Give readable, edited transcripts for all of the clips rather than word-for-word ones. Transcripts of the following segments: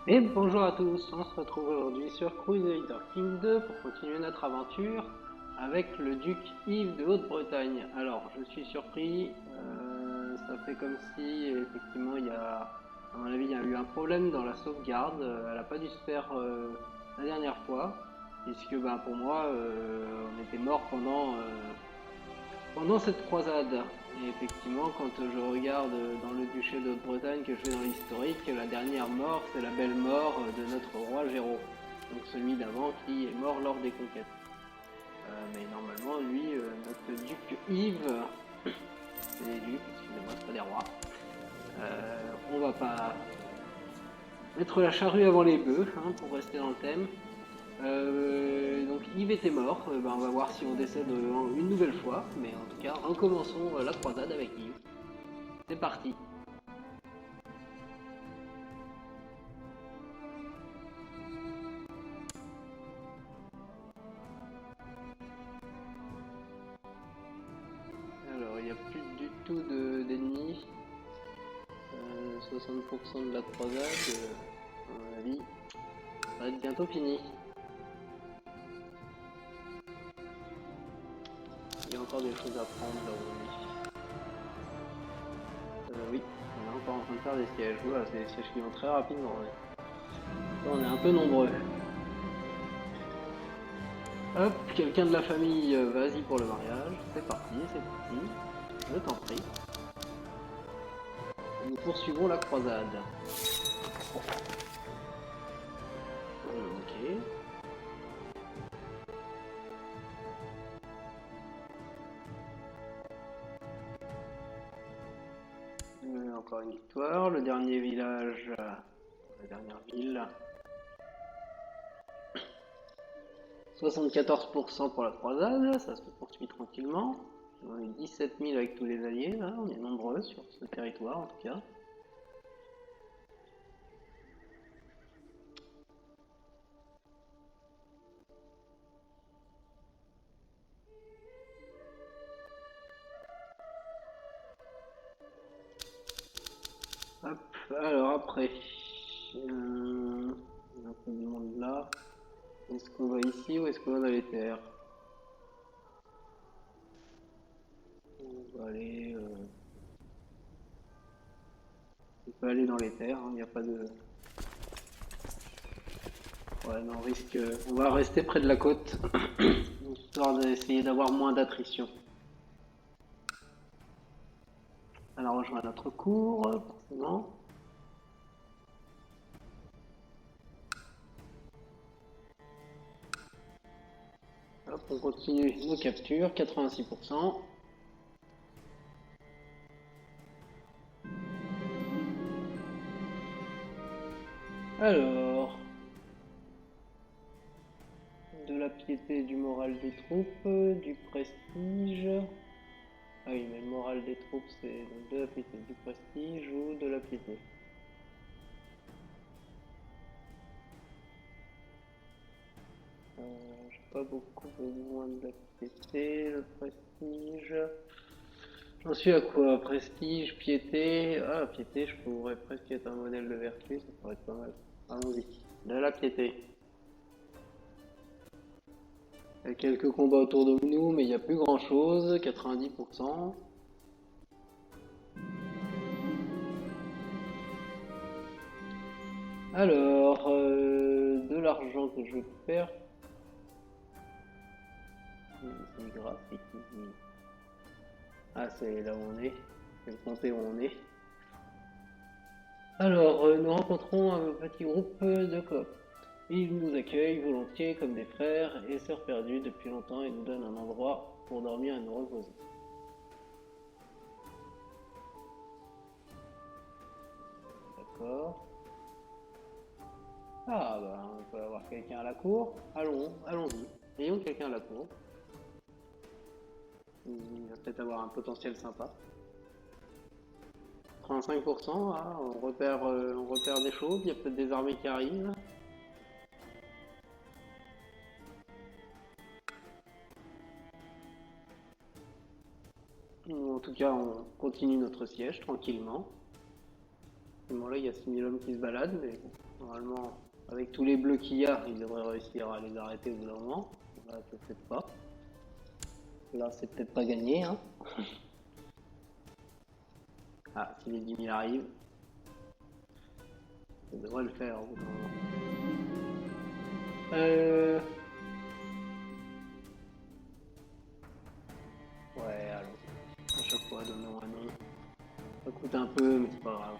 Et bonjour à tous, on se retrouve aujourd'hui sur Crusader King 2 pour continuer notre aventure avec le duc Yves de Haute-Bretagne. Alors, je suis surpris, ça fait comme si effectivement à mon avis, il y a eu un problème dans la sauvegarde, elle n'a pas dû se faire la dernière fois, puisque ben, pour moi, on était mort pendant cette croisade. Et effectivement, quand je regarde dans le duché de Haute-Bretagne que je fais dans l'historique, la dernière mort, c'est la belle mort de notre roi Géraud. Donc celui d'avant qui est mort lors des conquêtes. Mais normalement, lui, notre duc Yves, c'est des ducs, excusez-moi, c'est pas des rois. On va pas mettre la charrue avant les bœufs, hein, pour rester dans le thème. Donc Yves était mort, ben, on va voir si on décède une nouvelle fois, mais en tout cas, recommençons la croisade avec Yves. C'est parti. Alors, il n'y a plus du tout d'ennemis. 60% de la croisade, à mon avis, ça va être bientôt fini. Il y a encore des choses à prendre là où on est. Oui, on est encore en train de faire des sièges. Voilà, c'est des sièges qui vont très rapidement. Ouais. Là, on est un peu nombreux. Hop, quelqu'un de la famille, vas-y pour le mariage. C'est parti, c'est parti. Je t'en prie. Nous poursuivons la croisade. Ok. Encore une victoire. Le dernier village, la dernière ville. 74% pour la croisade, ça se poursuit tranquillement. On est 17 000 avec tous les alliés, là, on est nombreux sur ce territoire en tout cas. Hop, alors après, on a un peu de monde là. Est-ce qu'on va ici ou est-ce qu'on va dans les terres? On va aller, on peut aller dans les terres, il n'y a pas de... Ouais, non, on risque... On va rester près de la côte, histoire d'essayer d'avoir moins d'attrition. Alors, on rejoint notre cour, forcément. Hop, on continue nos captures, 86%. Alors, de la piété, du moral des troupes, du prestige. Ah oui, mais le moral des troupes, c'est donc de la piété, du prestige ou de la piété. J'ai pas beaucoup besoin de la piété, le prestige. J'en suis à quoi? Prestige, piété. Ah, piété, je pourrais presque être un modèle de vertu, ça pourrait être pas mal. Allons-y. De la piété. Il y a quelques combats autour de nous, mais il n'y a plus grand chose, 90%. Alors, de l'argent que je perds, c'est graphique. Ah, c'est là où on est. C'est le comté où on est. Alors, nous rencontrons un petit groupe de coptes. Ils nous accueillent volontiers comme des frères et sœurs perdus depuis longtemps et nous donnent un endroit pour dormir et nous reposer. D'accord. Ah, bah, on peut avoir quelqu'un à la cour. Allons-y. Ayons quelqu'un à la cour. Il va peut-être avoir un potentiel sympa. 35%, ah, on repère des choses, il y a peut-être des armées qui arrivent. En tout cas, on continue notre siège tranquillement. effectivement là il y a 6000 hommes qui se baladent, mais bon, normalement avec tous les bleus qu'il y a, ils devraient réussir à les arrêter au bout d'un moment. Là peut-être pas. Là c'est peut-être pas gagné, hein. Ah, si les 10 000 arrivent, ça devrait le faire au bout d'un moment. Ouais, allons. À chaque fois, donnons un nom. Ça coûte un peu, mais c'est pas grave.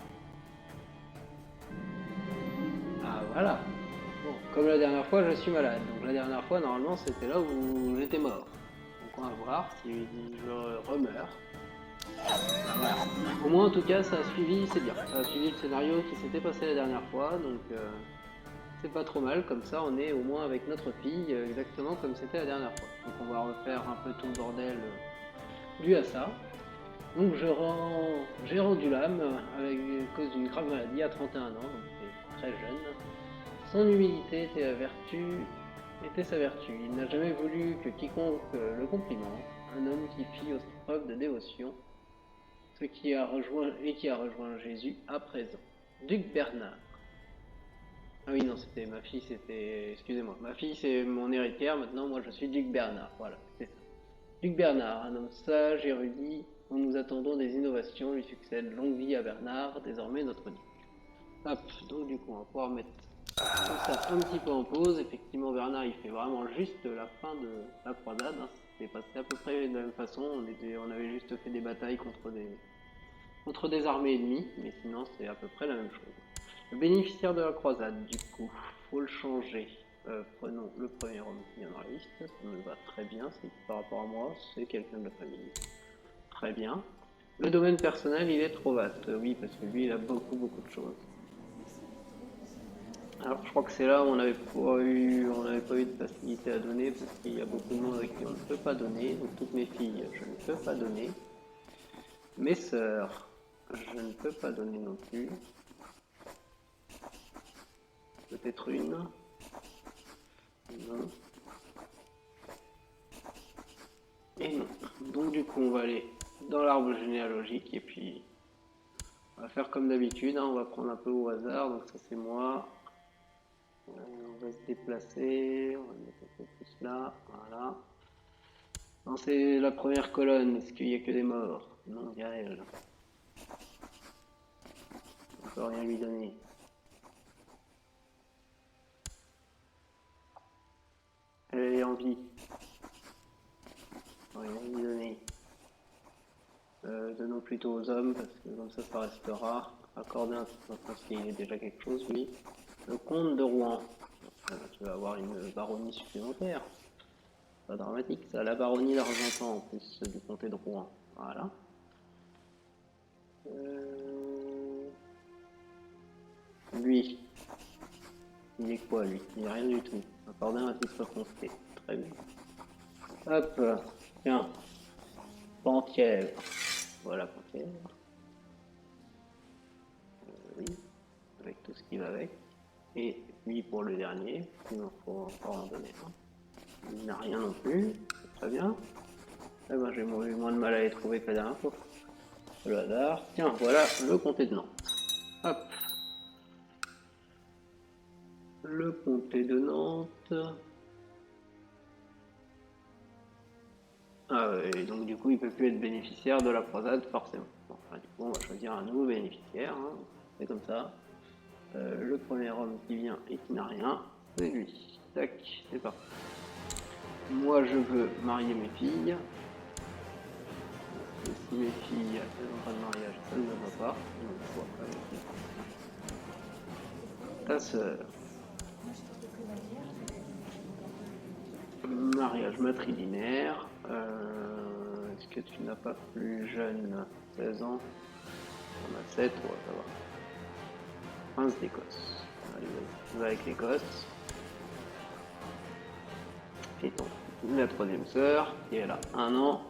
Ah, voilà. Bon, comme la dernière fois, je suis malade. Donc la dernière fois, normalement, c'était là où j'étais mort. Donc on va voir si je remeurs. Ah, voilà. Au moins, en tout cas, ça a suivi, c'est bien. Ça a suivi le scénario qui s'était passé la dernière fois, donc c'est pas trop mal. Comme ça, on est au moins avec notre fille, exactement comme c'était la dernière fois. Donc on va refaire un peu tout le bordel dû à ça. Donc j'ai rendu l'âme avec à cause d'une grave maladie à 31 ans, donc c'est très jeune. Son humilité était sa vertu. Il n'a jamais voulu que quiconque le complimente. Un homme qui fit aussi preuve de dévotion, ce qui a rejoint Jésus à présent. Duc Bernard. Ah oui, non, c'était ma fille, excusez-moi. Ma fille, c'est mon héritière, maintenant, moi, je suis Duc Bernard. Voilà, c'est ça. Duc Bernard, un homme sage, érudit, dont nous attendons des innovations, lui succède. Longue vie à Bernard, désormais notre duc. Hop, donc du coup, on va pouvoir mettre tout ça un petit peu en pause. Effectivement, Bernard, il fait vraiment juste la fin de la croisade. Hein. C'est passé à peu près de la même façon. On avait juste fait des batailles contre des armées ennemies, mais sinon, c'est à peu près la même chose. Le bénéficiaire de la croisade, du coup, faut le changer. Prenons le premier homme qui vient dans la liste, ça me va très bien, c'est par rapport à moi, c'est quelqu'un de la famille. Très bien. Le domaine personnel, il est trop vaste, oui, parce que lui, il a beaucoup de choses. Alors, je crois que c'est là où on n'avait pas eu de facilité à donner, parce qu'il y a beaucoup de monde avec qui on ne peut pas donner, donc toutes mes filles, je ne peux pas donner. Mes sœurs, je ne peux pas donner non plus. Peut-être une. Non. Et non. Donc du coup, on va aller dans l'arbre généalogique et puis on va faire comme d'habitude. Hein, on va prendre un peu au hasard. Donc ça c'est moi. On va se déplacer. On va mettre un peu plus là. Voilà. Non, c'est la première colonne. Est-ce qu'il n'y a que des morts? Non, il y a elle. On peut rien lui donner. Elle est en vie. On va rien lui donner. Donnons plutôt aux hommes parce que comme ça restera. Accorder un titre parce qu'il est déjà quelque chose, lui. Le comte de Rouen. Tu vas avoir une baronnie supplémentaire. Pas dramatique ça. La baronnie d'Argentan en plus du comté de Rouen. Voilà. Lui. Il est quoi lui? Il est rien du tout. Accorder un titre foncé. Très bien. Hop. Tiens. Penthièvre. Voilà Penthièvre. Oui. Avec tout ce qui va avec. Et lui pour le dernier. Il en faut encore en donner un. Il n'a rien non plus. Très bien. Eh ben, j'ai eu moins de mal à les trouver que la dernière fois. Le hasard. Tiens, voilà le comté de Nantes. Hop. Le comté de Nantes. Ah ouais, donc du coup, il peut plus être bénéficiaire de la croisade, forcément. Bon, enfin, du coup, on va choisir un nouveau bénéficiaire. Hein. C'est comme ça. Le premier homme qui vient et qui n'a rien, c'est lui. Tac, c'est parti. Moi, je veux marier mes filles. Et si mes filles n'ont pas de mariage, ça ne va pas. Donc, soit avec ta sœur. Mariage matrilinéaire. Est-ce que tu n'as pas plus jeune 16 ans? On a 7, on va savoir. Prince d'Écosse. Allez, va avec l'Écosse. Et donc, la troisième sœur, qui est là 1 an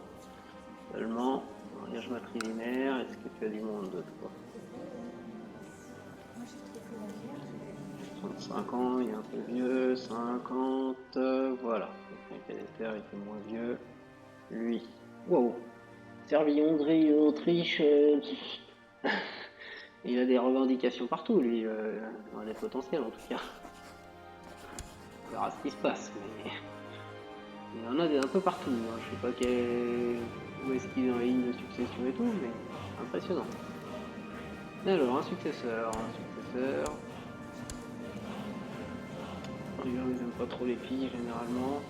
seulement. Mariage matrilinéaire. Est-ce que tu as du monde de toi? 35 ans, il est un peu vieux, 50, voilà. Le il était moins vieux. Lui. Wow. Serbie, Hongrie, Autriche. Il a des revendications partout, lui, il a des potentiels en tout cas. On verra ce qui se passe, mais il y en a un peu partout. Hein. Je sais pas où est-ce qu'il est dans la ligne de succession et tout, mais impressionnant. Alors, un successeur. Ils aiment pas trop les filles généralement.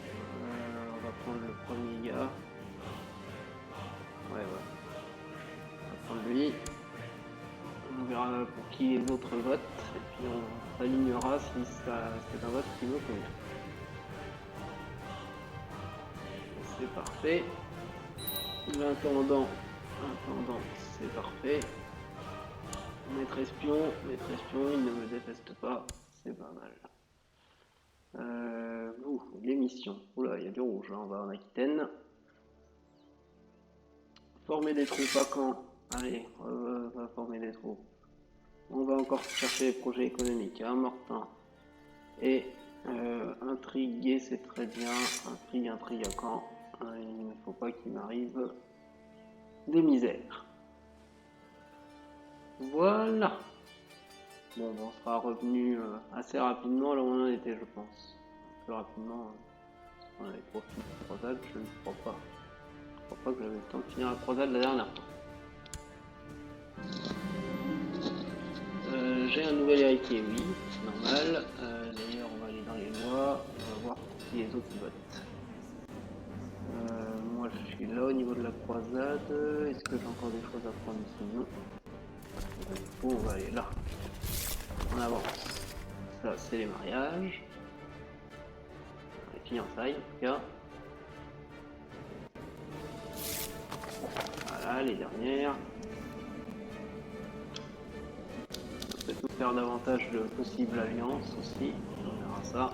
On va prendre le premier gars. Ouais. On va prendre lui. On verra pour qui les autres votent. Et puis on s'alignera si c'est un vote qui me convient. C'est parfait. L'intendant, c'est parfait. Maître espion, il ne me déteste pas. C'est pas mal. Les missions. Oula, il y a du rouge, hein. On va en Aquitaine. Former des troupes à Caen. Allez, on va former des troupes. On va encore chercher les projets économiques, hein, Mortain. Et intriguer, c'est très bien. Intrigue à Caen. Il ne faut pas qu'il m'arrive des misères. Voilà. Bon, on sera revenu assez rapidement là où on en était, je pense. Plus rapidement, on avait profité de la croisade, je ne crois pas. Je crois pas que j'avais le temps de finir la croisade la dernière fois. J'ai un nouvel héritier, oui, c'est normal. D'ailleurs, on va aller dans les lois, on va voir qui les autres votent. Moi, je suis là au niveau de la croisade. Est-ce que j'ai encore des choses à prendre ici? Non. On va aller là. On avance. Ça, c'est les mariages. Les fiançailles, en tout cas. Voilà, les dernières. Ça peut nous faire davantage de possibles alliances aussi. On verra ça.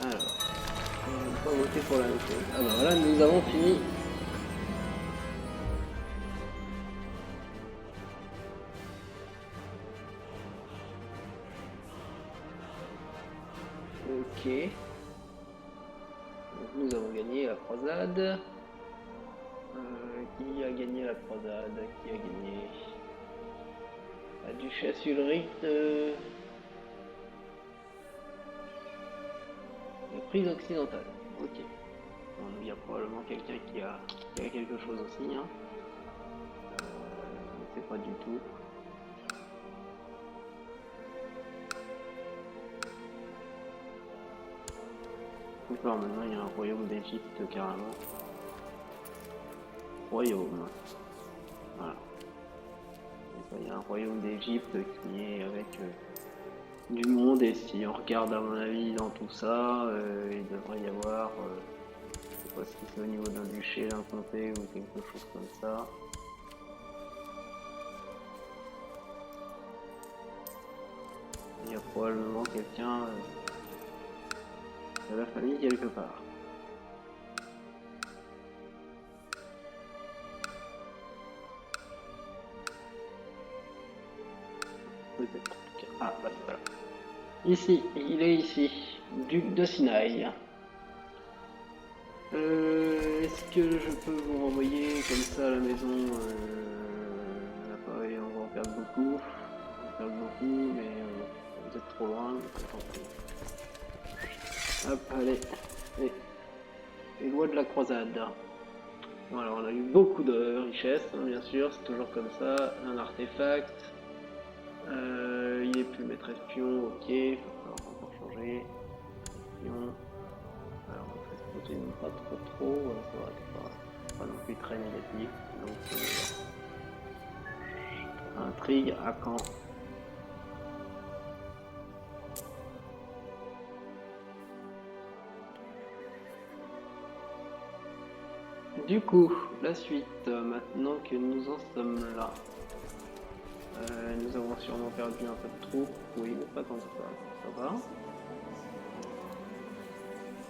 Alors, on va pas voter pour la même chose. Ah bah voilà, nous avons fini. Ok. Donc, nous avons gagné la croisade. Qui a gagné la croisade? Qui a gagné? La duchesse Ulrich de prise occidentale. Ok. Bon, il y a probablement quelqu'un qui a quelque chose aussi. Hein. Je ne sais pas du tout. D'accord, maintenant il y a un royaume d'Égypte carrément. Royaume. Voilà. Il y a un royaume d'Égypte qui est avec du monde, et si on regarde à mon avis dans tout ça, il devrait y avoir, je sais pas si c'est au niveau d'un duché, d'un comté ou quelque chose comme ça. Il y a probablement quelqu'un de la famille quelque part. Peut-être. Ah, bah voilà. Ici, il est ici, duc de Sinaï. Est-ce que je peux vous renvoyer comme ça à la maison? Pareil, on va en perdre beaucoup. Mais vous êtes trop loin. Hop, allez. Les lois de la croisade. Bon, alors on a eu beaucoup de richesses, hein, bien sûr, c'est toujours comme ça. Un artefact. Il est plus maître espion, ok, il va falloir encore changer. Espion. Alors, maître espion, c'est pas trop, ça va pas non plus très négatif. Donc, intrigue à Caen. Du coup, la suite, maintenant que nous en sommes là. Nous avons sûrement perdu un peu de troupes, oui, mais pas tant que ça va.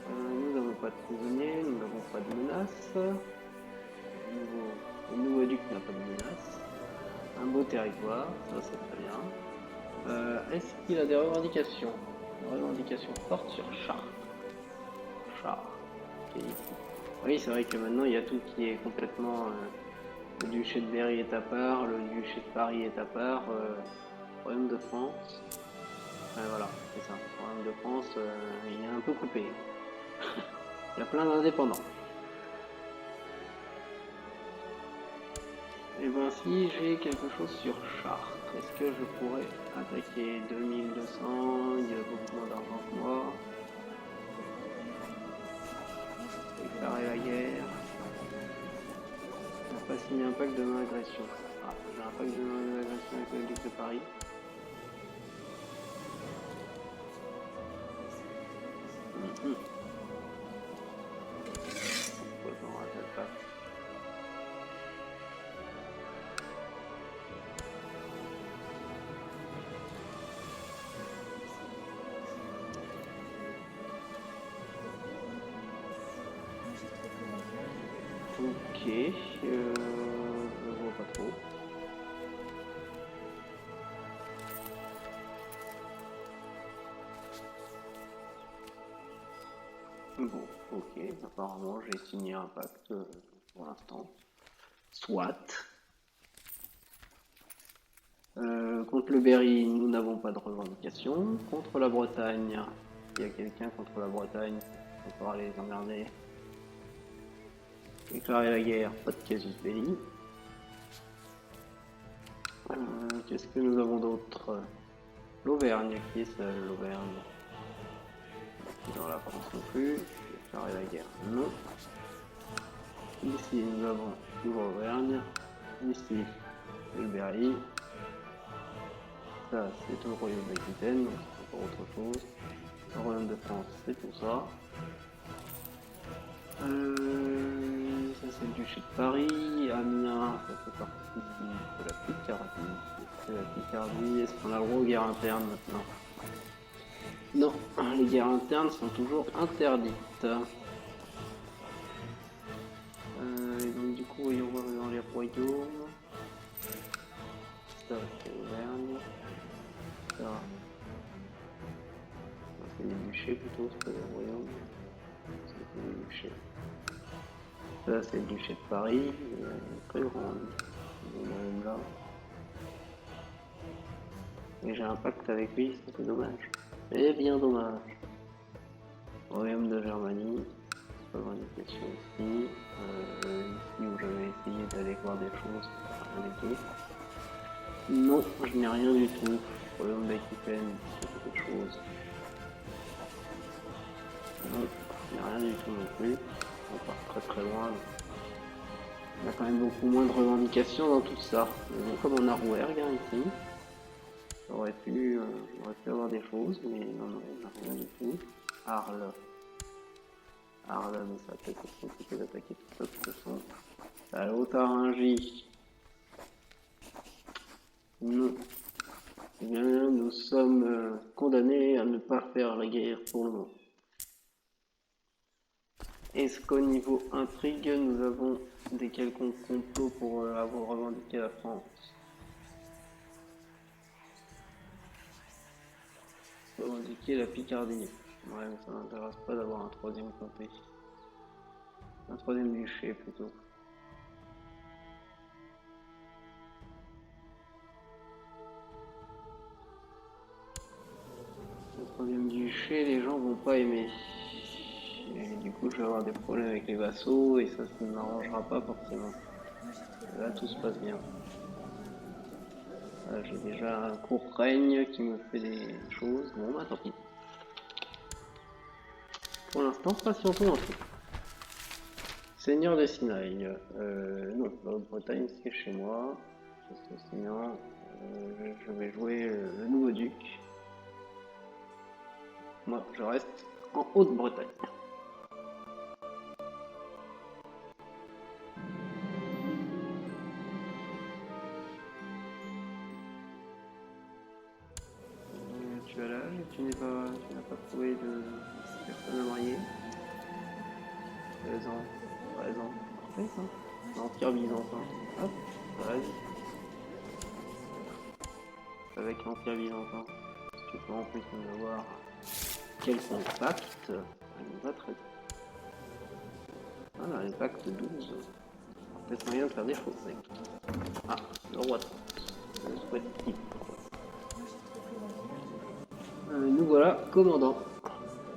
Nous n'avons pas de prisonniers, nous n'avons pas de menaces. Le nouveau duc n'a pas de menaces. Un beau territoire, ça c'est très bien. Est-ce qu'il a des revendications? Revendications fortes sur Chartres. Chartres, qui est ici. Oui, c'est vrai que maintenant il y a tout qui est complètement. Le duché de Berry est à part, le duché de Paris est à part, Royaume de France. Voilà, c'est ça. Le Royaume de France, il est un peu coupé. Il y a plein d'indépendants. Et ben si j'ai quelque chose sur Chartres, est-ce que je pourrais attaquer 2200? Il y a beaucoup moins d'argent que moi. Déclarer la guerre. On n'a pas signé un pacte de non-agression. Ah, j'ai un pacte de non-agression avec le duc de Paris. Pourquoi je m'en rappelle pas? Ok, je vois pas trop. Bon, ok, apparemment j'ai signé un pacte pour l'instant. Soit. Contre le Berry, nous n'avons pas de revendication. Contre la Bretagne, il y a quelqu'un contre la Bretagne, on pourra les emmerder. Déclarer la guerre, pas de casus belli. Qu'est-ce que nous avons d'autre? L'Auvergne, qui est seul, l'Auvergne? Dans la France non plus. Déclarer la guerre, non. Ici, nous avons toujours l'Auvergne. Ici, le Berry. Ça, c'est tout le royaume d'Aquitaine, donc c'est encore autre chose. Le royaume de France, c'est tout ça. Ça, c'est le duché de Paris. Amiens, ça fait partie de la Picardie. C'est la Picardie. Est-ce qu'on a le droit aux guerres internes maintenant? Non, les guerres internes sont toujours interdites. Et donc, du coup, voyons voir dans les royaumes. Ça, c'est Auvergne. Ça, c'est les duchés plutôt, c'est pas les royaumes. C'est les duchés. Ça, c'est le duché de Paris. Il est très grand. Même là. Et j'ai un pacte avec lui, c'est dommage. Et bien dommage. Royaume de Germanie. Revendication ici. Ici où j'avais essayé d'aller voir des choses. Rien du tout. Non, je n'ai rien du tout. Royaume d'Aquitaine, c'est quelque chose. Non, je n'ai rien du tout non plus. On part très très loin. Il y a quand même beaucoup moins de revendications dans tout ça. Mais bon, comme on a Rouergue ici, j'aurais pu avoir des choses, mais non, non, on n'a rien du tout. Arles. Arles, mais ça va peut-être être compliqué d'attaquer toute cette façon. La Haute-Thuringie. Non. Eh bien, nous sommes condamnés à ne pas faire la guerre pour le moment. Est-ce qu'au niveau intrigue, nous avons des quelconques complots pour avoir revendiqué la France? Revendiquer la Picardie. Ouais, mais ça m'intéresse pas d'avoir un troisième comté. Un troisième duché plutôt. Le troisième duché, les gens vont pas aimer. Et du coup, je vais avoir des problèmes avec les vassaux et ça ne m'arrangera pas forcément. Là, tout se passe bien. J'ai déjà un court règne qui me fait des choses. Bon, bah tant pis. Pour l'instant, patientons un peu. Seigneur de Sinaï. Non, la Haute-Bretagne, c'est chez moi. Sinon, je vais jouer le nouveau duc. Moi, je reste en Haute-Bretagne. Tu as l'âge et tu n'as pas trouvé de personne à marier. 13 ans, 13 ans, parfait ça. L'Empire byzantin. Hop, vas-y. Avec l'Empire byzantin, si tu peux en plus nous avoir quel contact, ça nous va très bien. Voilà, les pactes 12. Peut-être moyen de faire des choses avec. Ah, le roi de France. Je souhaite-t-il. Nous voilà, commandant.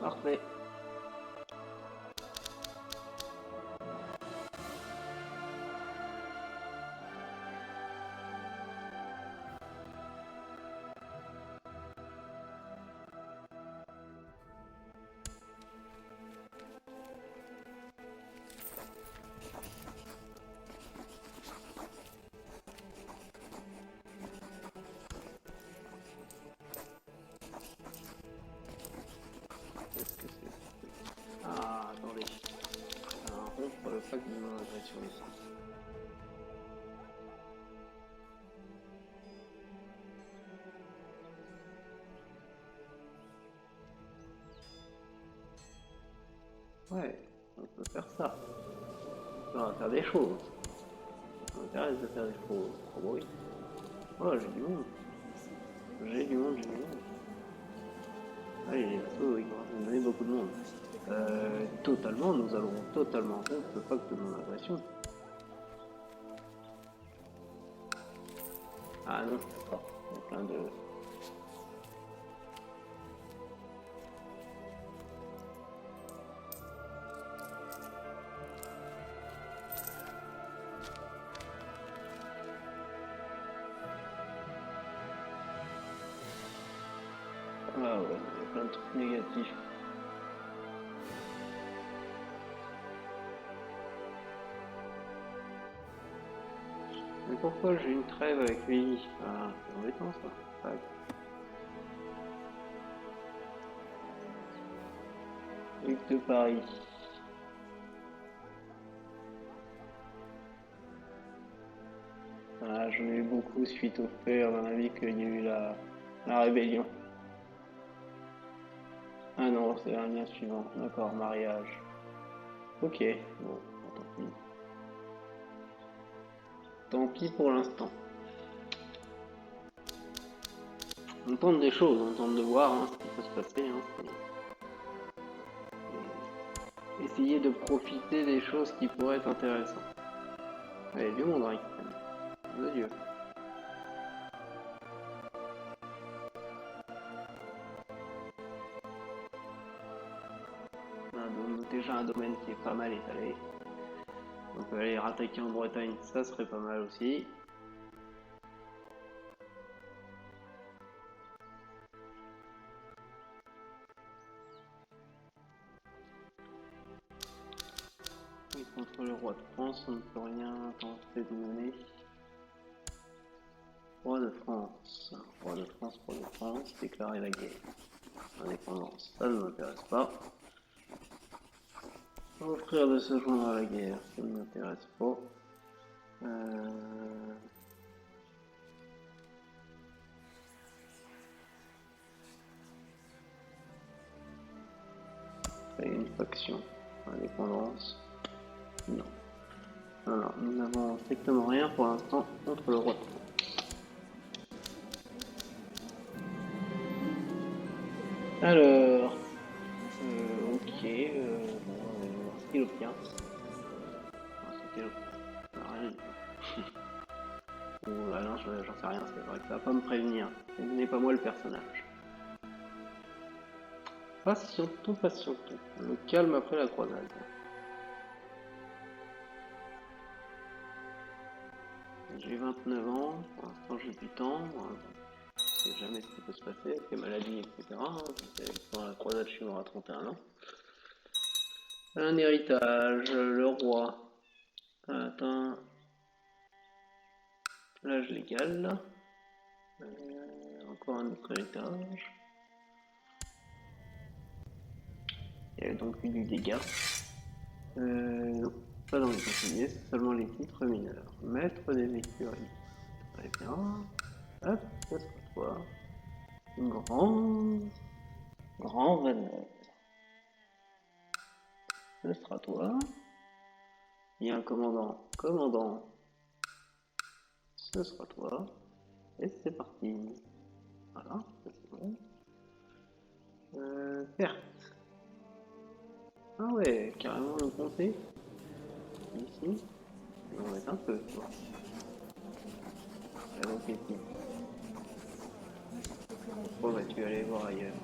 Parfait. Qu'est-ce que c'est? Ah, attendez. Rompre le pacte de non-agression ici. Ouais, on peut faire ça. On va faire des choses. Ça m'intéresse de faire des choses. Oh oui. Oh, j'ai du monde. J'ai du monde, j'ai du monde. Allez, les vassaux, ils vont nous donner beaucoup de monde. Totalement, nous allons totalement rompre le pacte de non-agression. Ah non, je peux pas. Il y a plein de... Ah ouais, il y a plein de trucs négatifs. Mais pourquoi j'ai une trêve avec lui? Ah, c'est embêtant ça. Tac. Duc de Paris. Ah, j'en ai eu beaucoup suite au fait, à mon avis, qu'il y a eu la rébellion. Ah non, c'est un lien suivant. D'accord, mariage. Ok, bon, tant pis. Tant pis pour l'instant. On tente des choses, on tente de voir hein, ce qui peut se passer. Hein, essayer de profiter des choses qui pourraient être intéressantes. Allez, du monde, Rick. De Dieu. Déjà un domaine qui est pas mal étalé. On peut aller rattaquer en Bretagne, ça serait pas mal aussi. Et contre le roi de France, on ne peut rien tenter de mener. Roi de France. Roi de France, roi de France, déclarer la guerre. Indépendance, ça ne m'intéresse pas. Offrir de se joindre à la guerre, ça ne m'intéresse pas. Créer une faction. Indépendance. Non. Non, non, nous n'avons strictement rien pour l'instant contre le roi de France. Alors, ok, stylo bien. C'était rien. Ou ah non, j'en sais rien, c'est vrai que ça va pas me prévenir. Ce n'est pas moi le personnage. Patientons, patientons. Le calme après la croisade. J'ai 29 ans, pour l'instant j'ai du temps. Je sais jamais ce qui peut se passer avec les maladies, etc. Dans la croisade, je suis mort à 31 ans. Un héritage, le roi. Attends. L'âge légal. Encore un autre héritage. Il y a donc eu du dégât. Non, pas dans les conseillers, c'est seulement les titres mineurs. Maître des écuries. Très bien. Hop, ça sera toi. Grand Veneur. Ce sera toi. Bien, commandant. Commandant. Ce sera toi. Et c'est parti. Voilà, ça c'est bon. Perte. Ah ouais, carrément le comté. ici. On va mettre un peu, tu vois. Donc ici. Pourquoi vas-tu aller voir ailleurs?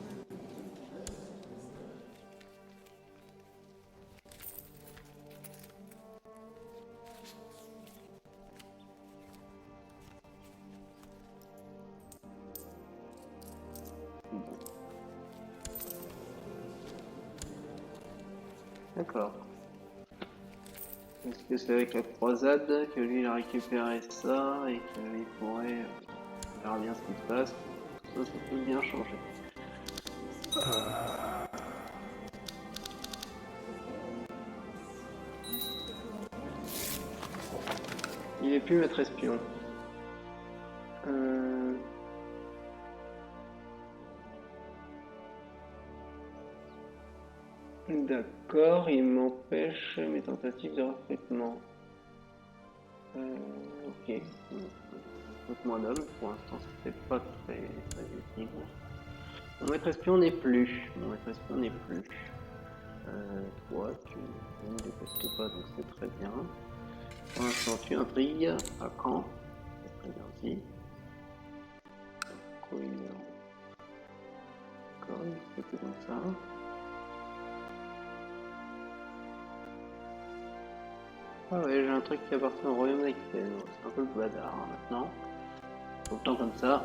D'accord. Est-ce que c'est avec la croisade que lui il a récupéré ça et qu'il pourrait... on verra bien ce qui se passe. Ça peut bien changer. Il est plus maître espion. D'accord, il m'empêche mes tentatives de recrutement. Ok. Recrutement d'hommes, pour l'instant c'était pas très utile. Mon maître espion n'est plus. Mon maître espion n'est plus. Toi, tu ne me détestes pas, donc c'est très bien. Pour l'instant, tu intrigues. À quand? C'est très bien aussi. D'accord, c'était comme ça. Ah ouais, j'ai un truc qui appartient au royaume d'Aquitaine. C'est un peu le bazar hein, maintenant. Tout le temps comme ça.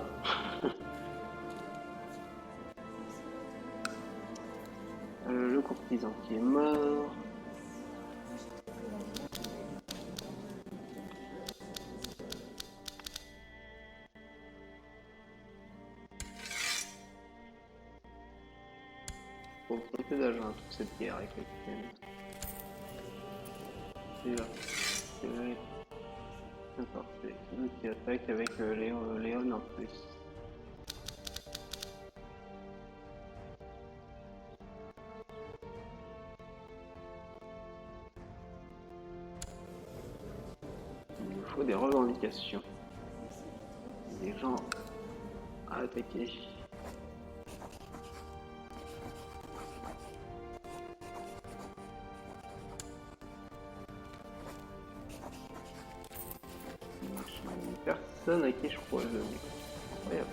Le courtisan qui est mort. Faut que d'agent toute cette guerre avec l'Aquitaine. C'est là. C'est là. D'accord, c'est lui qui attaque avec Léon en plus. Il nous faut des revendications. Des gens à attaquer. Personne à qui je crois le incroyable.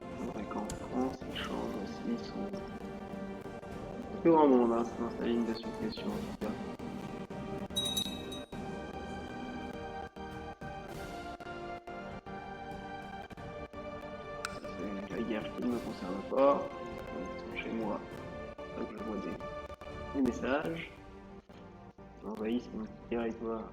C'est vrai qu'en France, ils changent aussi, ils sont plus grand monde hein, dans sa ligne de succession en tout cas. C'est la guerre qui ne me concerne pas. Ils sont chez moi. Donc je vois des messages. Ils envahissent mon petit territoire.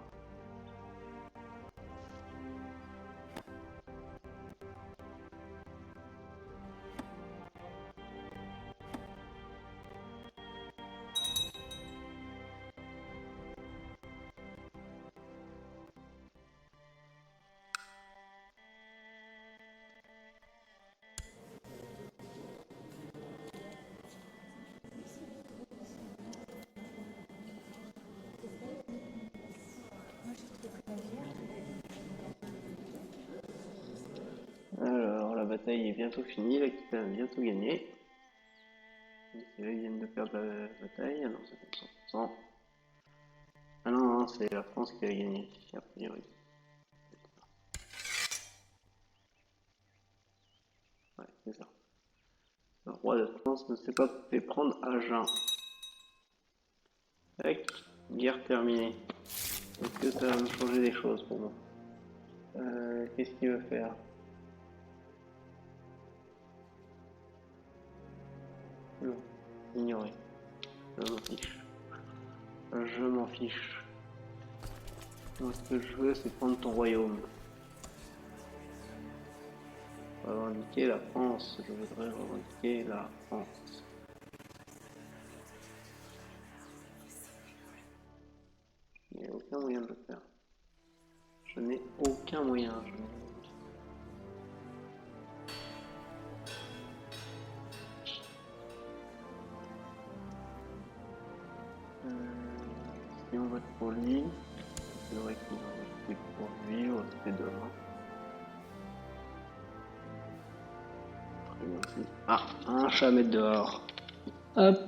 Alors, la bataille est bientôt finie, l'Aquitaine a bientôt gagné. Là, ils viennent de perdre la bataille. Ah non, c'est 100%. Ah non, non, c'est la France qui a gagné, a priori. Ouais, c'est ça. Le roi de France ne s'est pas fait prendre à jeun. Tac, guerre terminée. Est-ce que ça va me changer des choses pour moi? Qu'est-ce qu'il veut faire? Non, ignorer. Je m'en fiche. Je m'en fiche. Moi, ce que je veux, c'est prendre ton royaume. Revendiquer la France. Je voudrais revendiquer la France. Il n'y a aucun moyen de le faire. Je n'ai aucun moyen. c'est deux. Hein. Ah, un chat à mettre dehors. Hop.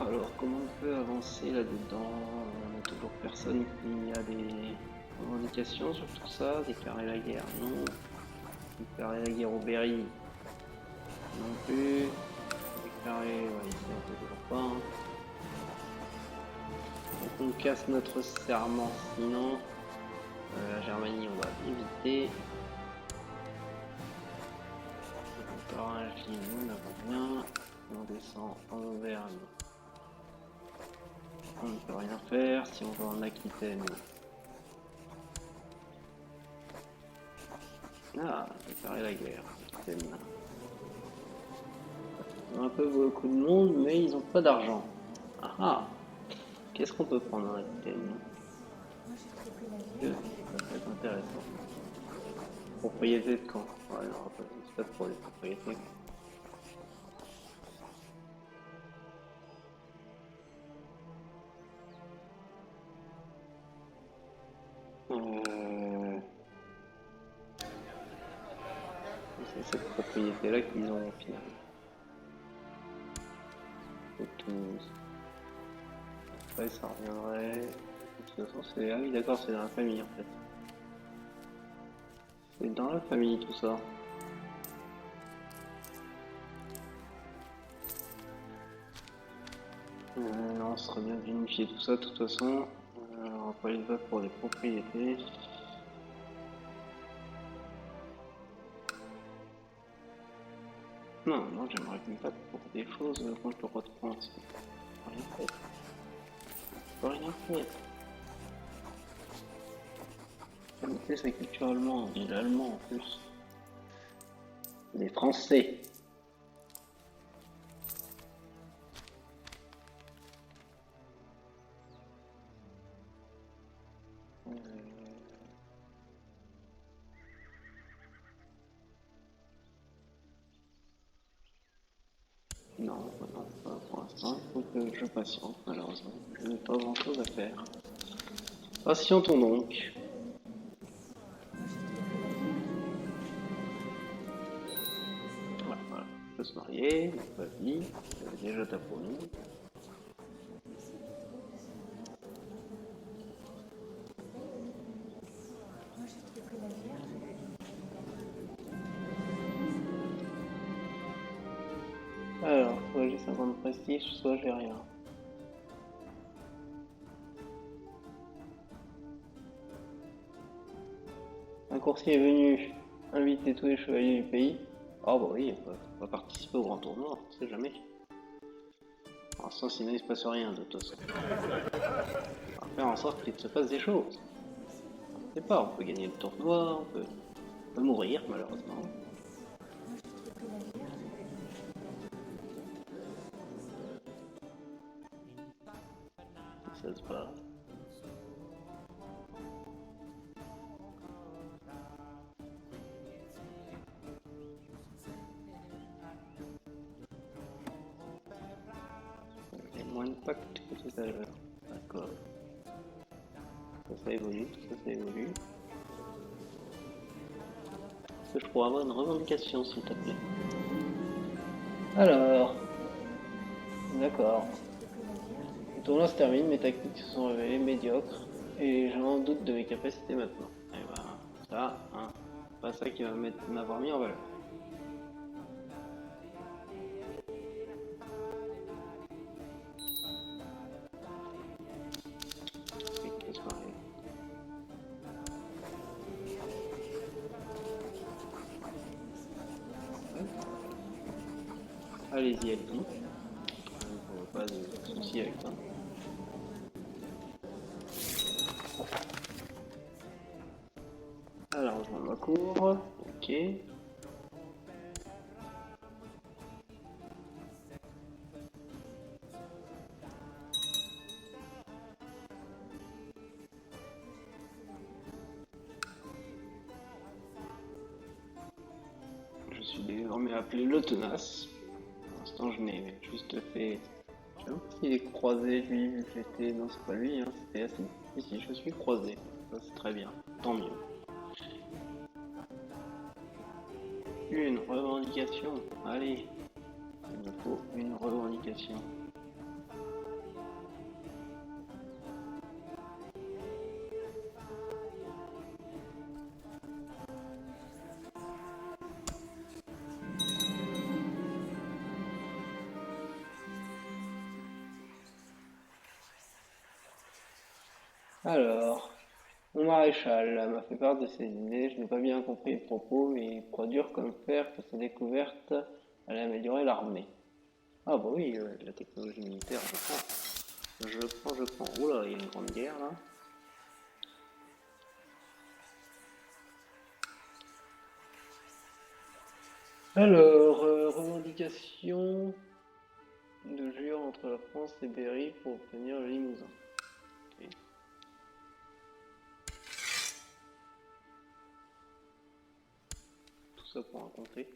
Alors, comment on peut avancer là-dedans? On n'a toujours personne qui a des revendications sur tout ça. Déclarer la guerre, non. Déclarer la guerre au Berry, non plus. Déclarer, ouais, ici on peut toujours pas. Hein. Donc on casse notre serment, sinon la Germanie on va éviter. Encore un J, nous n'avons rien. On descend en Auvergne. On ne peut rien faire. Si on va en Aquitaine. Ah, déclarer la guerre. Aquitaine. On a un peu beaucoup de monde, mais ils n'ont pas d'argent. Ah ah. Qu'est-ce qu'on peut prendre en Aquitaine? Ça peut être intéressant. Propriété de camp. Ouais, non, c'est pas trop les propriétés. C'est cette propriété-là qu'ils ont au final. Après, ça reviendrait. De toute façon, c'est. Ah oui, d'accord, c'est dans la famille en fait. C'est dans la famille tout ça. Non, ce serait bien de vinifier tout ça de toute façon. On va pas les votes pour les propriétés. Non, moi j'aimerais qu'on vote pour des choses quand je le reprends. Rien fait. Je peux rien faire. C'est culturellement, on dit l'allemand en plus. Les Français. Non, non, pas pour l'instant. Il faut que je patiente, malheureusement. Je n'ai pas grand chose à faire. Patientons donc. Voilà, voilà. On peut se marier, on peut vivre, déjà t'as pour nous. Alors, soit j'ai 50 prestige, soit j'ai rien. Un coursier est venu inviter tous les chevaliers du pays. Ah bah oui, on va participer au grand tournoi, on sait jamais. Pour l'instant, sinon il se passe rien de toute façon. On va faire en sorte qu'il se passe des choses. On ne sait pas, on peut gagner le tournoi, on peut mourir malheureusement. Ça se passe. Il y a moins de pacte que tout à l'heure. D'accord. Ça évolue, ça évolue. Est-ce que je pourrais avoir une revendication s'il te plaît? Alors. D'accord. Le tournoi se termine, mes tactiques se sont révélées médiocres et j'en doute de mes capacités maintenant. Et ben ça, hein, c'est pas ça qui va m'avoir mis en valeur. Allez-y, allez-y. Pas de soucis avec ça. Alors, dans ma cour. Ok. Je suis désormais appelé le tenace. Pour l'instant, je n'ai juste fait. J'avoue qu'il est croisé, lui, vu que j'étais. Non, c'est pas lui, hein, c'était assez. Ici, je suis croisé. Ça, c'est très bien. Tant mieux. Une revendication. Allez. Il me faut une revendication. Alors, mon maréchal m'a fait part de ses idées. Je n'ai pas bien compris le propos, mais il croit dur comme fer que sa découverte allait améliorer l'armée. Ah bah oui, la technologie militaire, je prends. Je prends. Oula, il y a une grande guerre là. Alors, revendication de jure entre la France et Berry pour obtenir le Limousin. Ok. Tout ça pour un comté.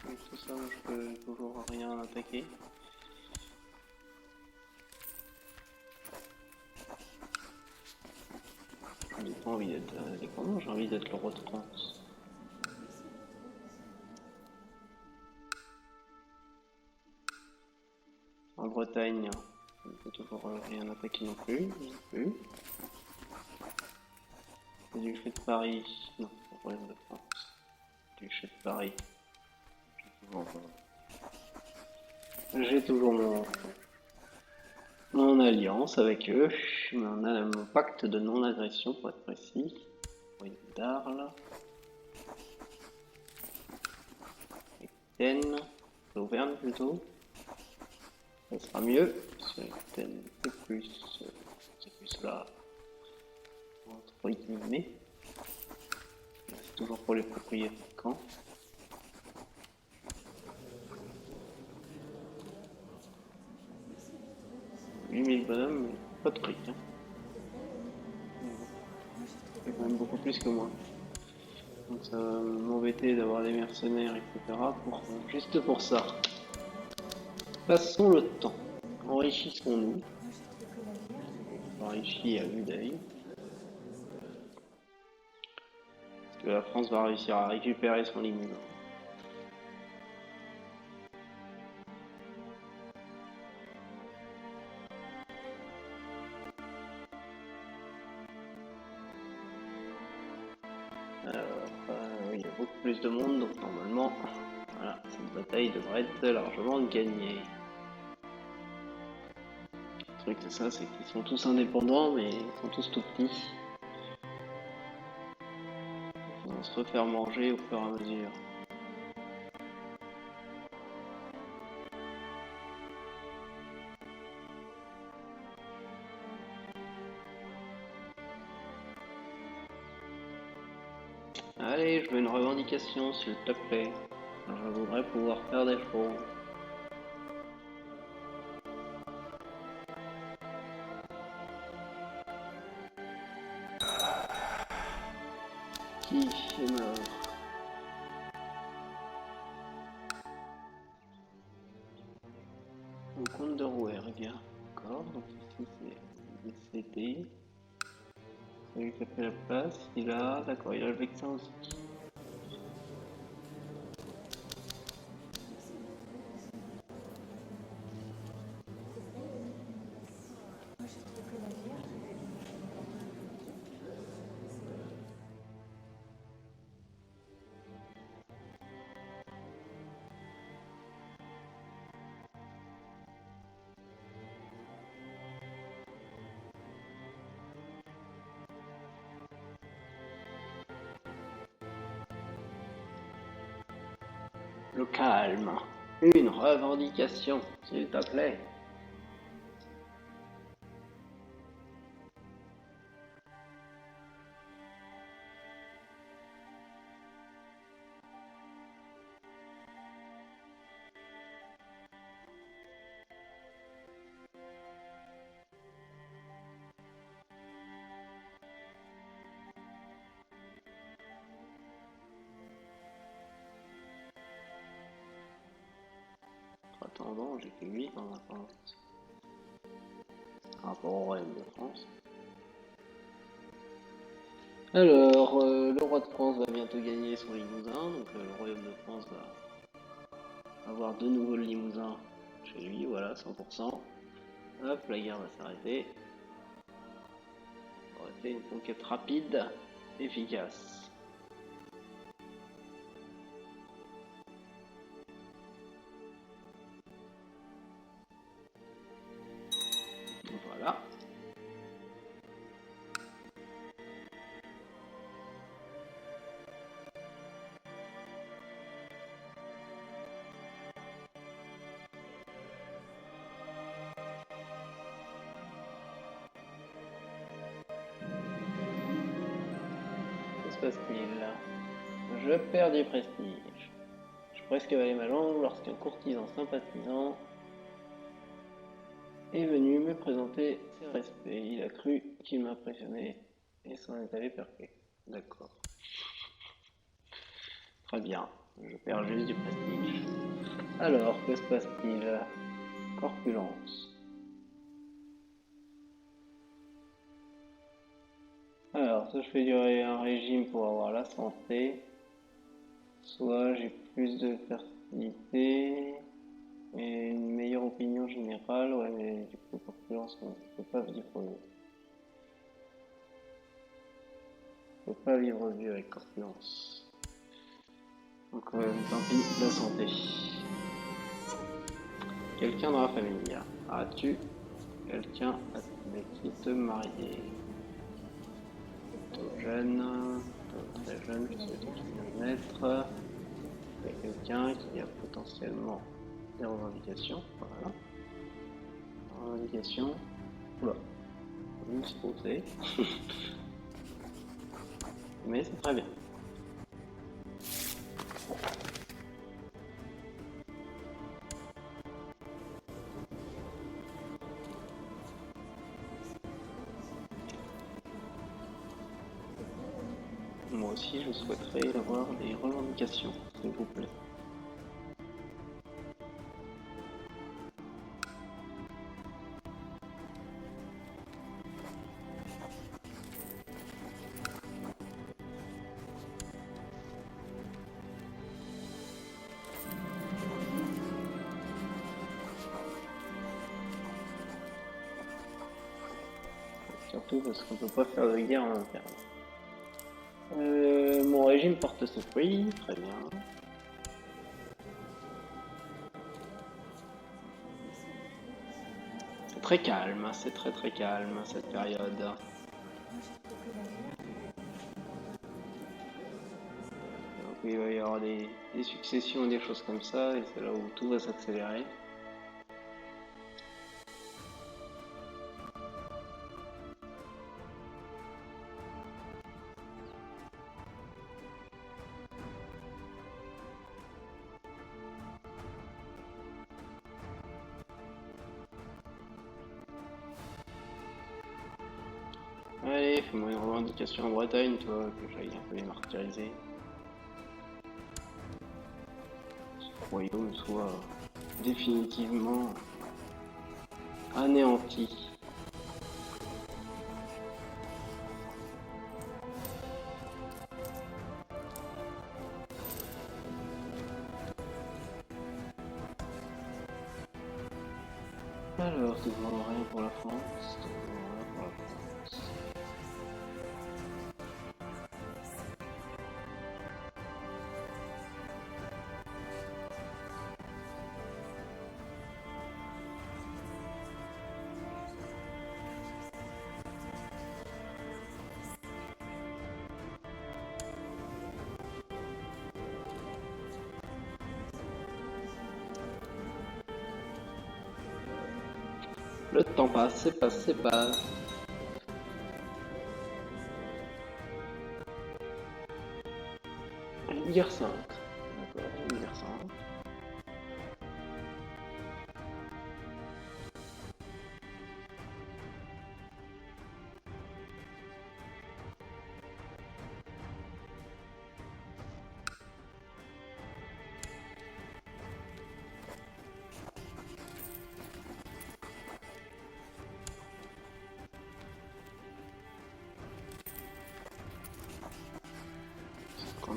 Donc tout ça, je peux toujours rien attaquer. Je n'ai pas envie d'être indépendant, j'ai envie d'être le roi de France. En Bretagne, je ne peux toujours rien attaquer non plus. Non plus. Le duché de Paris, non, c'est le royaume de France. Le duché de Paris, j'ai toujours mon alliance avec eux, mon pacte de non-agression pour être précis. Royaume d'Arles, Aquitaine, l'Auvergne plutôt. Ça sera mieux, parce que Aquitaine c'est plus là, entre guillemets. C'est toujours pour les propriétaires de camp. 8000 bonhommes, mais pas de prix. Hein. C'est quand même beaucoup plus que moi. Donc ça va m'embêter d'avoir des mercenaires, etc. Juste pour ça. Passons le temps. Enrichissons-nous. Enrichis à vue d'œil. Est-ce que la France va réussir à récupérer son Limousin? Il y a beaucoup plus de monde, donc normalement, voilà, cette bataille devrait être largement gagnée. Le truc c'est ça, c'est qu'ils sont tous indépendants, mais ils sont tous tout petits. Ils vont se refaire manger au fur et à mesure. Allez, je veux une revendication, s'il te plaît. Je voudrais pouvoir faire des choses. Qui est mort? Le comte de Rouergue. D'accord, donc ici c'est décédé. C'est lui qui a pris la place. D'accord, il a le Vexin aussi. Le calme. Une revendication, s'il te plaît. Attendant, j'ai que 8 en attente. Par rapport au Royaume de France. Alors, le roi de France va bientôt gagner son Limousin, donc le Royaume de France va avoir de nouveau le Limousin chez lui, voilà, 100%. Hop, la guerre va s'arrêter. On aurait fait une conquête rapide, efficace. Voilà. Que se passe-t-il? Je perds du prestige. Je presque avalé ma langue lorsqu'un courtisan sympathisant est venu me présenter ses respects. Il a cru qu'il m'impressionnait et s'en est allé perquer. D'accord. Très bien. Je perds juste du prestige. Alors, que se passe-t-il? Corpulence. Alors, soit je fais durer un régime pour avoir la santé, soit j'ai plus de fertilité et une meilleure opinion générale. Ouais, mais du coup, corpulence, non, je peux pas vivre vieux. Je peux pas vivre vieux avec corpulence. Donc, tant pis, la santé. Quelqu'un dans la famille. As-tu quelqu'un avec qui te marier? Plutôt jeune, très jeune, je sais qui vient de naître. Il y a quelqu'un qui a potentiellement des revendications. Voilà. Revendications. Oula. Je me suis trompé. Mais c'est très bien. Moi aussi, je souhaiterais avoir des revendications, s'il vous plaît. Surtout parce qu'on peut pas faire de guerre en interne. Mon régime porte ses fruits, très bien. C'est très calme, c'est très calme cette période. Donc il va y avoir des successions, des choses comme ça, et c'est là où tout va s'accélérer. Allez, fais-moi une revendication en Bretagne, toi, que j'aille un peu les martyriser. Ce royaume soit définitivement anéanti. Alors, toujours rien pour la France, toujours rien pour la France. Le temps passe, passe, passe. Lire 5. D'accord, lire 5.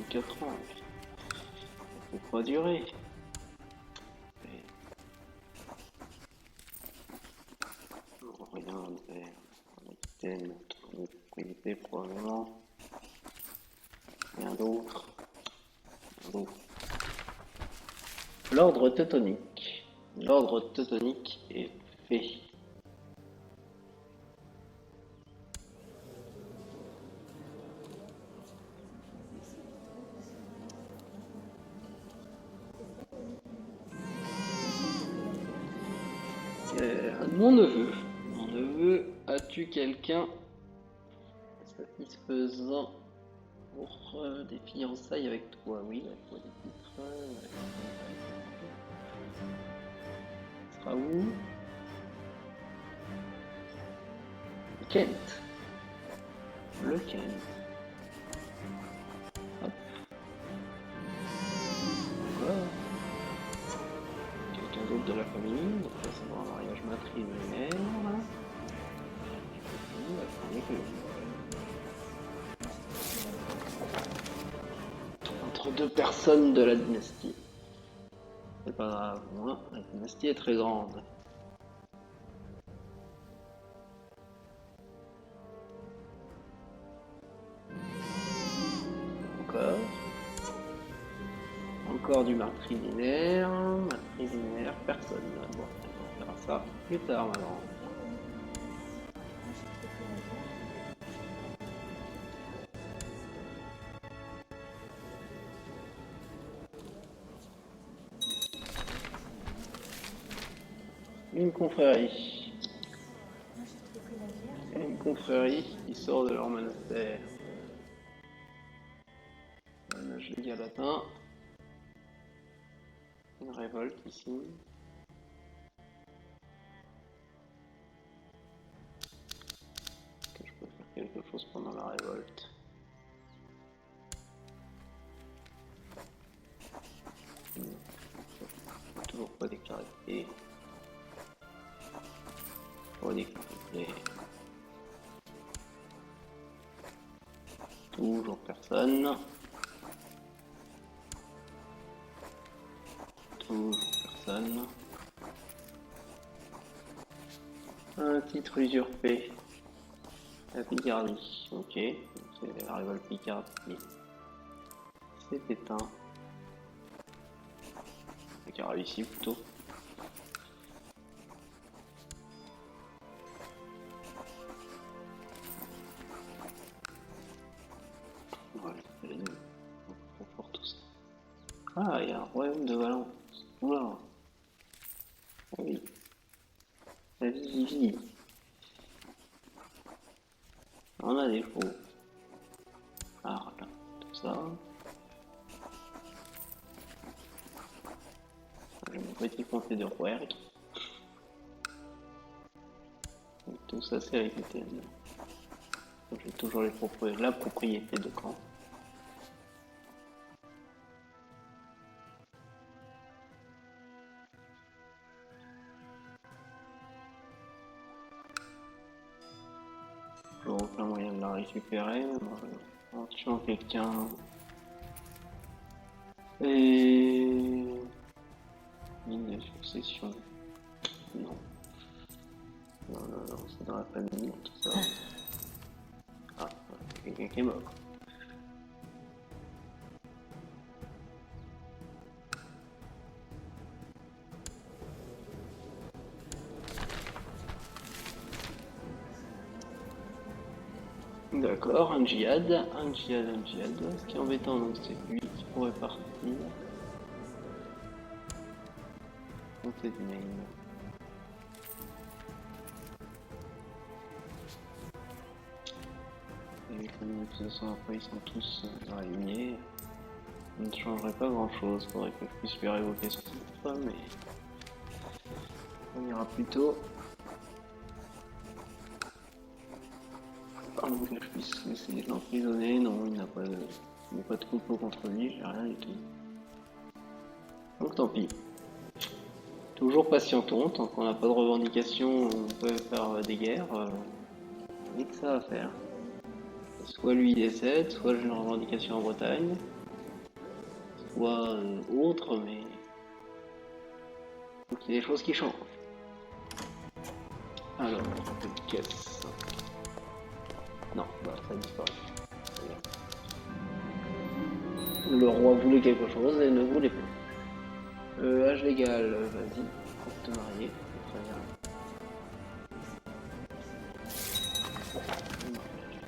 Quatre ans. Ça peut pas durer. Rien thème, propriété probablement. Rien d'autre. L'ordre teutonique. L'ordre teutonique est fait. Mon neveu. Mon neveu, as-tu quelqu'un satisfaisant pour des fiançailles avec toi? Oui, avec toi des titres. Ce sera où? Kent. Le Kent. Hop. Encore. Quelqu'un d'autre de la famille. Donc là, c'est un mariage matrilinéaire. Entre deux personnes de la dynastie. C'est pas grave, moi, la dynastie est très grande. Encore du matrilinéaire, personne. Bon, on verra ça plus tard maintenant. Une confrérie. Une confrérie qui sort de leur monastère. Je l'ai dit à latin. Une révolte ici. Que je peux faire quelque chose pendant la révolte. Toujours pas déclaré. Pas déclaré. Toujours personne. Toujours personne. Un titre usurpé. La Picardie. Ok. C'est la révolte Picardie. C'est éteint. La Caravassie plutôt. Voilà, c'est les deux. Trop fort tout ça. Ah, il y a un royaume de Valence. Oula. Ah oui. La vie. On a des faux. Ah, voilà. Tout ça. J'ai mon petit comté de Rouergue. Tout ça, c'est réputé. J'ai toujours la propriété de Caen. J'aurai plein moyen de la récupérer en tuant quelqu'un. Et ligne de succession. Non. Non, c'est dans la famille, tout ça. Ah, quelqu'un qui est mort. D'accord, un djihad. Ce qui est embêtant, donc c'est lui qui pourrait partir. Comté de mail. Et comme de toute façon après ils sont tous alignés, ça ne changerait pas grand chose. Faudrait que je puisse lui révoquer ce titre, mais on ira plus tôt. Pardon, que je puisse essayer de l'emprisonner. Non, il n'a pas de complot contre lui, j'ai rien du tout. Donc tant pis. Toujours patientons, tant qu'on n'a pas de revendication, on peut faire des guerres. On que ça à faire. Soit lui il décède, soit j'ai une revendication en Bretagne, soit autre, mais donc il y a des choses qui changent. Alors, petite caisse. Non, bah ça a disparu. Le roi voulait quelque chose et ne voulait pas. Âge légal, vas-y, pour te marier, très bien.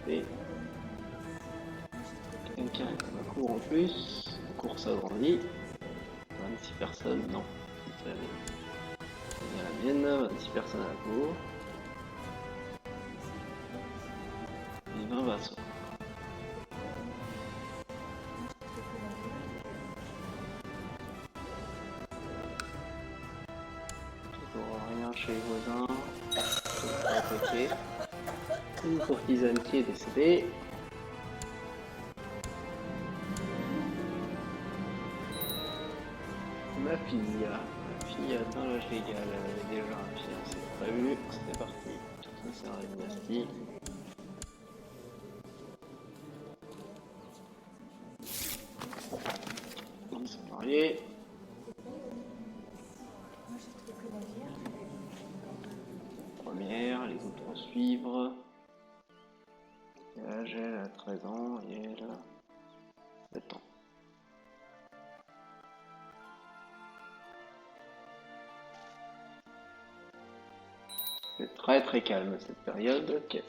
Et quelqu'un est à ma cour en plus, la cour s'agrandit. 26 personnes, non, c'est la mienne, 26 personnes à la cour. Et 20 vassaux. Toujours rien chez les voisins. Attaquer. Une courtisane qui est décédée. Ma fille atteint l'âge légal, elle avait déjà un fiancé prévu, c'est parti. Ça c'est un dynastie. Ils sont mariés. Première, les autres vont suivre. L'âge, elle a 13 ans et elle a 7 ans. C'est très très calme cette période. Ok.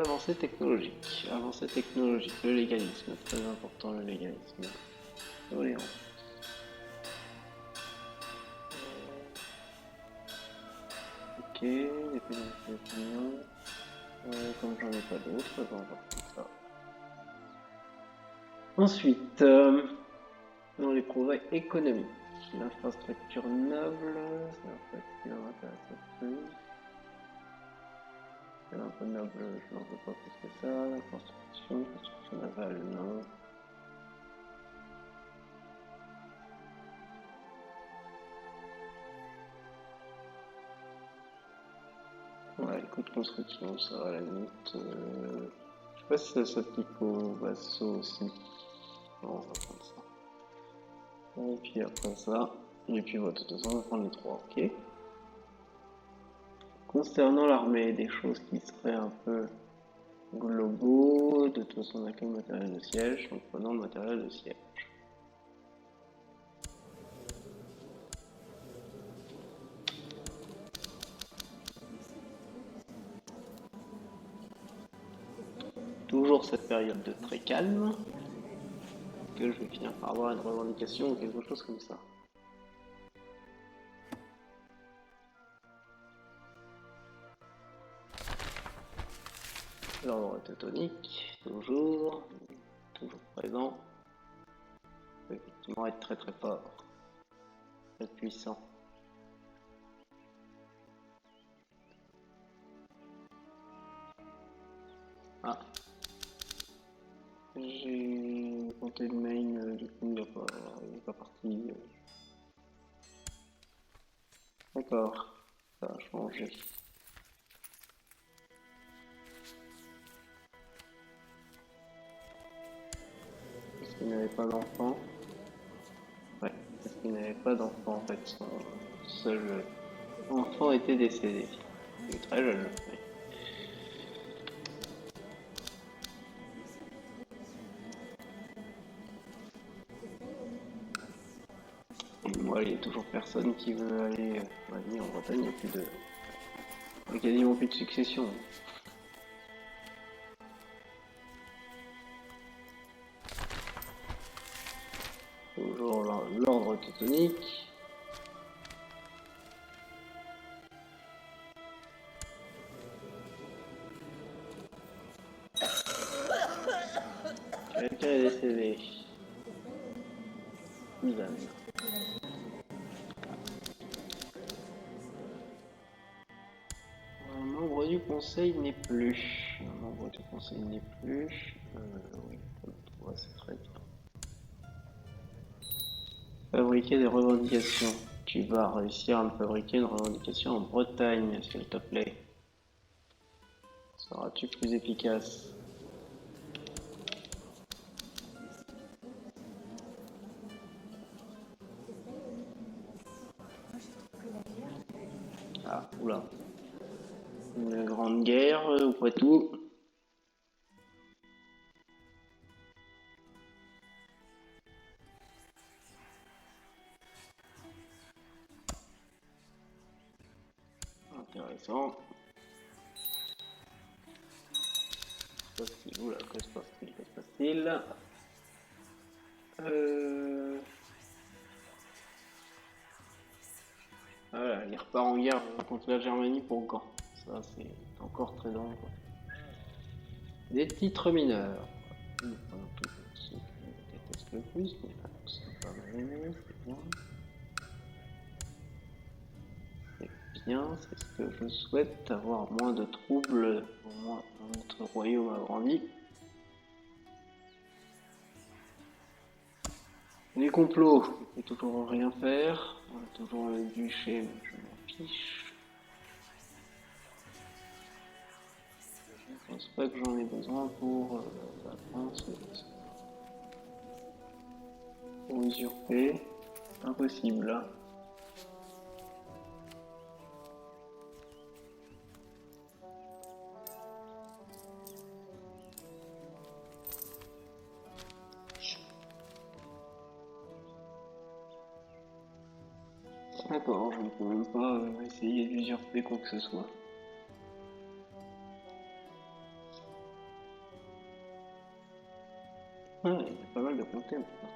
Avancée technologique. Avancée technologique. Le légalisme. Très important le légalisme. Tolérance. Ok. Les pénalités d'opinion. Comme j'en ai pas d'autres, on va voir tout ça. Ensuite, dans les progrès économiques. L'infrastructure noble, c'est un fait qui m'intéresse un peu. Elle est un peu noble, je n'en veux pas plus que ça. La construction navale, non. Ouais, le coût de construction, ça va à la limite. Je sais pas si ça s'applique aux vassaux aussi. Non, on va prendre ça. Et puis après ça. Et puis de toute façon, on va prendre les trois, ok. Concernant l'armée, des choses qui seraient un peu globaux, de toute façon on n'a que le matériel de siège, donc prenons le matériel de siège. Toujours cette période de très calme, que je vais finir par avoir une revendication ou quelque chose comme ça. L'ordre teutonique, toujours présent. Peut effectivement être très très fort, très puissant. Ah, j'ai tenté le main, du coup il n'est pas parti. D'accord, ça a changé. Parce qu'il n'avait pas d'enfant. Ouais, parce qu'il n'avait pas d'enfant en fait, son seul enfant était décédé. Il est très jeune. Ouais. Moi, il n'y a toujours personne qui veut aller en Bretagne, il n'y a plus de. Il n'y a quasiment plus de succession. Toujours l'ordre teutonique. Ivan. Un membre du conseil n'est plus. Un membre du conseil n'est plus. Oui, ouais, c'est très bien. Fabriquer des revendications. Tu vas réussir à me fabriquer une revendication en Bretagne, s'il te plaît. Seras-tu plus efficace? Ah, oula. Une grande guerre au Poitou. Intéressant. Oula, que se passe-t-il? Que se passe-t-il? Voilà, il repart en guerre contre la Germanie pour Gand. Ça, c'est encore très dangereux. Des titres mineurs. Je déteste le plus, mais c'est pas mal, c'est bien. C'est bien, c'est ce que je souhaite, avoir moins de troubles, au moins notre royaume a grandi. Les complots, je peux toujours rien faire, on a toujours le duché, mais je m'en fiche. Je pense pas que j'en ai besoin pour la France, pour usurper, impossible là. D'accord, je ne peux même pas essayer d'usurper quoi que ce soit. Ah, il y a pas mal de comtés maintenant.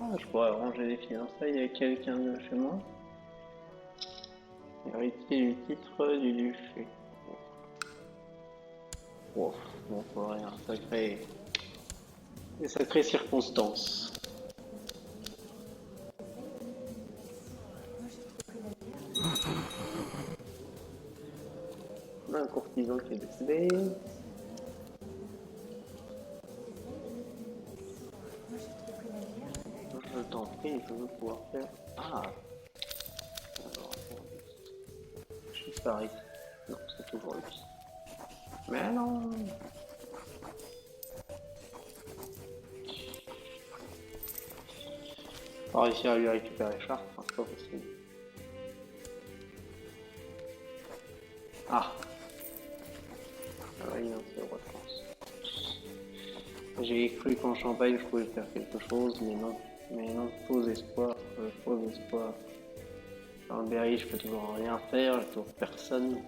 Ah, je pourrais arranger les fiançailles avec quelqu'un de chez moi. Héritier du titre du duché. Bon, bon, faudrait des sacrées circonstances. On a un courtisan qui est décédé. Je t'en prie, je veux pouvoir faire. Ah! Alors, je suis pareil. Non, c'est toujours lui. Mais non! Pas réussir à lui récupérer Chartres, c'est pas possible. Ah! Ah oui, non, c'est le roi de France. J'ai cru qu'en Champagne je pouvais faire quelque chose, mais non. Mais non, faux espoir, faux espoir. Dans le Berry, je peux toujours rien faire, j'ai toujours personne.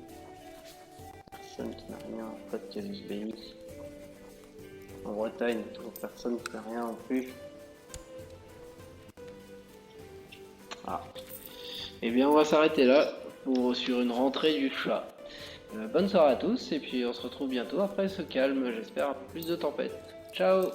Personne qui n'a rien, en fait, qui a du pays. En Bretagne, toujours personne qui n'a rien non plus. Ah. Eh bien, on va s'arrêter là sur une rentrée du chat. Bonne soirée à tous, et puis on se retrouve bientôt après ce calme, j'espère, plus de tempêtes. Ciao!